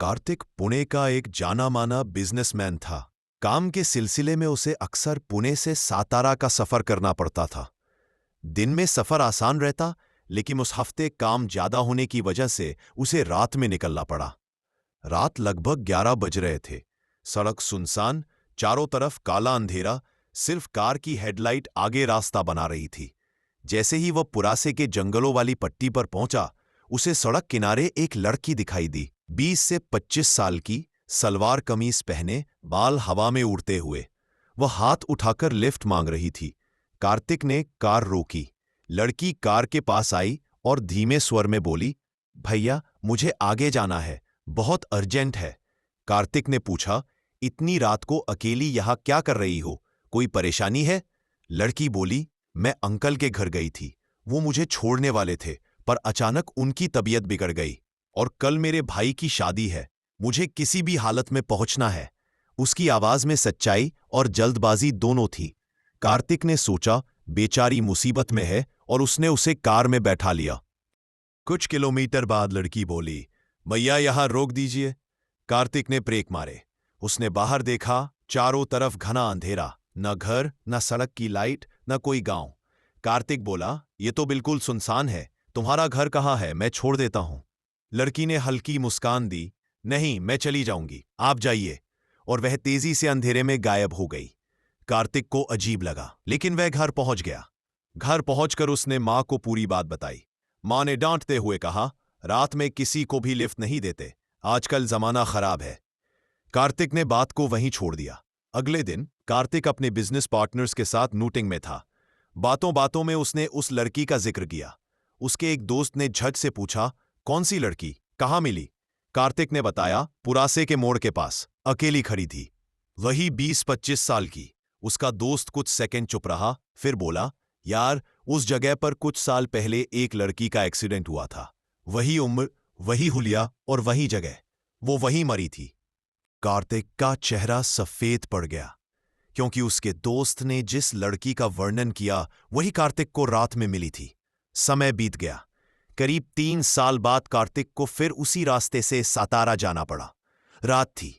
कार्तिक पुणे का एक जाना माना बिजनेसमैन था। काम के सिलसिले में उसे अक्सर पुणे से सातारा का सफर करना पड़ता था। दिन में सफर आसान रहता, लेकिन उस हफ्ते काम ज्यादा होने की वजह से उसे रात में निकलना पड़ा। रात लगभग 11 बज रहे थे। सड़क सुनसान, चारों तरफ काला अंधेरा, सिर्फ कार की हेडलाइट आगे रास्ता बना रही थी। जैसे ही वह पुरासे के जंगलों वाली पट्टी पर पहुंचा, उसे सड़क किनारे एक लड़की दिखाई दी। 20 से 25 साल की, सलवार कमीज पहने, बाल हवा में उड़ते हुए। वह हाथ उठाकर लिफ्ट मांग रही थी। कार्तिक ने कार रोकी। लड़की कार के पास आई और धीमे स्वर में बोली, भैया मुझे आगे जाना है, बहुत अर्जेंट है। कार्तिक ने पूछा, इतनी रात को अकेली यहां क्या कर रही हो, कोई परेशानी है? लड़की बोली, मैं अंकल के घर गई थी, वो मुझे छोड़ने वाले थे, पर अचानक उनकी तबीयत बिगड़ गई और कल मेरे भाई की शादी है, मुझे किसी भी हालत में पहुंचना है। उसकी आवाज में सच्चाई और जल्दबाजी दोनों थी। कार्तिक ने सोचा, बेचारी मुसीबत में है, और उसने उसे कार में बैठा लिया। कुछ किलोमीटर बाद लड़की बोली, भैया यहां रोक दीजिए। कार्तिक ने ब्रेक मारे। उसने बाहर देखा, चारों तरफ घना अंधेरा, न घर, न सड़क की लाइट, न कोई गांव। कार्तिक बोला, ये तो बिल्कुल सुनसान है, तुम्हारा घर कहाँ है, मैं छोड़ देता हूं। लड़की ने हल्की मुस्कान दी, नहीं मैं चली जाऊंगी, आप जाइए। और वह तेजी से अंधेरे में गायब हो गई। कार्तिक को अजीब लगा, लेकिन वह घर पहुंच गया। घर पहुंचकर उसने मां को पूरी बात बताई। मां ने डांटते हुए कहा, रात में किसी को भी लिफ्ट नहीं देते, आजकल जमाना खराब है। कार्तिक ने बात को वहीं छोड़ दिया। अगले दिन कार्तिक अपने बिजनेस पार्टनर्स के साथ मीटिंग में था। बातों बातों में उसने उस लड़की का जिक्र किया। उसके एक दोस्त ने झट से पूछा, कौन सी लड़की, कहां मिली? कार्तिक ने बताया, पुरासे के मोड़ के पास, अकेली खड़ी थी, वही 20-25 साल की। उसका दोस्त कुछ सेकंड चुप रहा, फिर बोला, यार उस जगह पर कुछ साल पहले एक लड़की का एक्सीडेंट हुआ था, वही उम्र, वही हुलिया और वही जगह, वो वहीं मरी थी। कार्तिक का चेहरा सफेद पड़ गया, क्योंकि उसके दोस्त ने जिस लड़की का वर्णन किया वही कार्तिक को रात में मिली थी। समय बीत गया। करीब 3 साल बाद कार्तिक को फिर उसी रास्ते से सातारा जाना पड़ा। रात थी,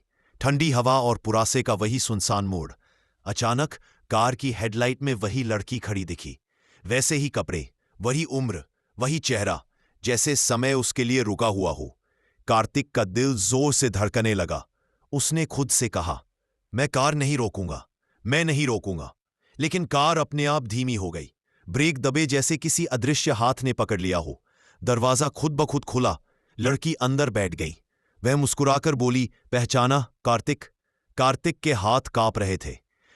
ठंडी हवा और पुरासे का वही सुनसान मोड़। अचानक कार की हेडलाइट में वही लड़की खड़ी दिखी। वैसे ही कपड़े, वही उम्र, वही चेहरा, जैसे समय उसके लिए रुका हुआ हो। कार्तिक का दिल जोर से धड़कने लगा। उसने खुद से कहा, मैं कार नहीं रोकूंगा, मैं नहीं रोकूंगा। लेकिन कार अपने आप धीमी हो गई। ब्रेक दबे जैसे किसी अदृश्य हाथ ने पकड़ लिया हो। दरवाजा खुद ब खुद खुला। लड़की अंदर बैठ गई। वह मुस्कुराकर बोली, पहचाना कार्तिक? कार्तिक के हाथ कांप रहे थे।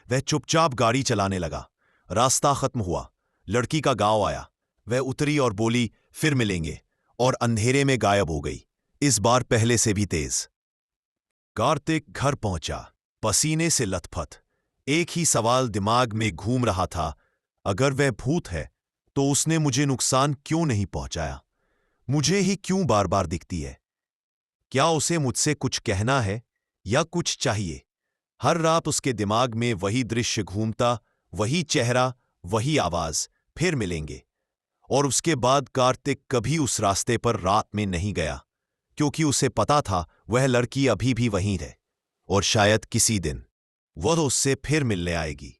वह चुपचाप गाड़ी चलाने लगा। रास्ता खत्म हुआ। लड़की का गांव आया। वह उतरी और बोली, फिर मिलेंगे, और अंधेरे में गायब हो गई, इस बार पहले से भी तेज। कार्तिक घर पहुंचा, पसीने से लथपथ। एक ही सवाल दिमाग में घूम रहा था, अगर वह भूत है तो उसने मुझे नुकसान क्यों नहीं पहुंचाया? मुझे ही क्यों बार बार दिखती है? क्या उसे मुझसे कुछ कहना है या कुछ चाहिए? हर रात उसके दिमाग में वही दृश्य घूमता, वही चेहरा, वही आवाज, फिर मिलेंगे। और उसके बाद कार्तिक कभी उस रास्ते पर रात में नहीं गया, क्योंकि उसे पता था वह लड़की अभी भी वहीं है, और शायद किसी दिन वह उससे फिर मिलने आएगी।